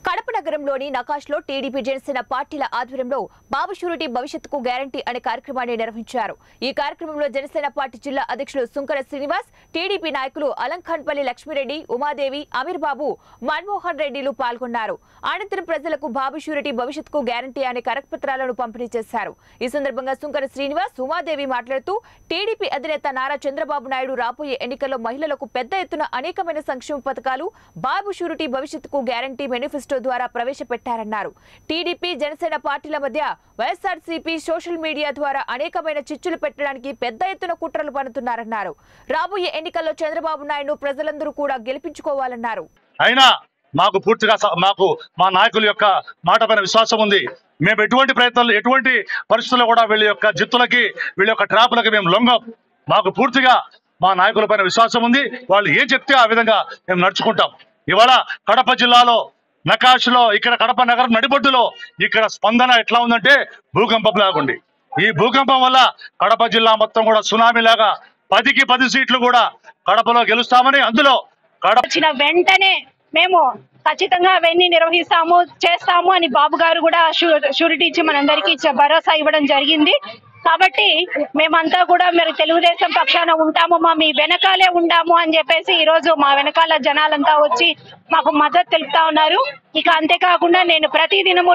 కడప నగరంలోని నకాష్లో టీడీపీ జనసేన పార్టీల ఆధ్వర్యంలో బాబు షూరిటీ భవిష్యత్తుకు గ్యారంటీ అనే కార్యక్రమాన్ని నిర్వహించారు. ఈ కార్యక్రమంలో జనసేన పార్టీ జిల్లా అధ్యక్షులు సుంకర శ్రీనివాస్, టీడీపీ నాయకులు అలంఖాన్పల్లి లక్ష్మీరెడ్డి, ఉమాదేవి, అమీర్ బాబు, మన్మోహన్ రెడ్డిలు పాల్గొన్నారు. అనంతరం ప్రజలకు బాబు షూరిటీ భవిష్యత్తుకు గ్యారంటీ అనే కరపత్రాలను పంపిణీ చేశారు. ఈ సందర్భంగా సుంకర శ్రీనివాస్, ఉమాదేవి మాట్లాడుతూ టీడీపీ అధినేత నారా చంద్రబాబు నాయుడు రాబోయే ఎన్నికల్లో మహిళలకు పెద్ద ఎత్తున అనేకమైన సంక్షేమ పథకాలు, బాబు షూరిటీ భవిష్యత్తుకు గ్యారంటీ మేనిఫెస్టో ద్వారా ప్రవేశపెట్టారన్నారు. టీడీపీ జనసేన పార్టీల మధ్య వైఎస్ఆర్సీపీ సోషల్ మీడియా ద్వారా అనేకమైన చిచ్చులు పెట్టడానికి పెద్ద ఎత్తున కుట్రలు పన్నుతున్నారన్నారు. రాబోయే ఎన్నికల్లో చంద్రబాబు నాయుడు ప్రజలందరూ కూడా గెలిపించుకోవాలన్నారు. అయినా మాకు పూర్తిగా మా నాయకుల యొక్క మాట పైన విశ్వాసం ఉంది. మేము ఎటువంటి ప్రయత్నాలు, ఎటువంటి పరిస్థితుల్లో కూడా వీళ్ళ యొక్క జిత్తులకి, వీళ్ళ యొక్క ట్రాపులకి మేము లొంగం. మాకు పూర్తిగా మా నాయకుల పైన విశ్వాసం ఉంది. వాళ్ళు ఏం చెప్తే ఆ విధంగా మేము నడుచుకుంటాం. ఇవాళ కడప జిల్లాలో నకాష్లో, ఇక్కడ కడప నగరం నడిబొడ్డులో ఇక్కడ స్పందన ఎట్లా ఉందంటే భూకంపం లాగా ఉంది. ఈ భూకంపం వల్ల కడప జిల్లా మొత్తం కూడా సునామీ లాగా 10కి 10 సీట్లు కూడా కడపలో గెలుస్తామని, అందులో వచ్చిన వెంటనే మేము ఖచ్చితంగా అవన్నీ నిర్వహిస్తాము, చేస్తాము అని బాబు గారు కూడా షూరిటీ ఇచ్చి మనందరికీ భరోసా ఇవ్వడం జరిగింది. కాబట్టి మేమంతా కూడా మరి తెలుగుదేశం పక్షాన ఉంటాము, మీ వెనకాలే ఉంటాము అని చెప్పేసి ఈ రోజు మా వెనకాల జనాలంతా వచ్చి మాకు మద్దతు తెలుపుతా ఉన్నారు. ఇక అంతేకాకుండా నేను ప్రతి దినము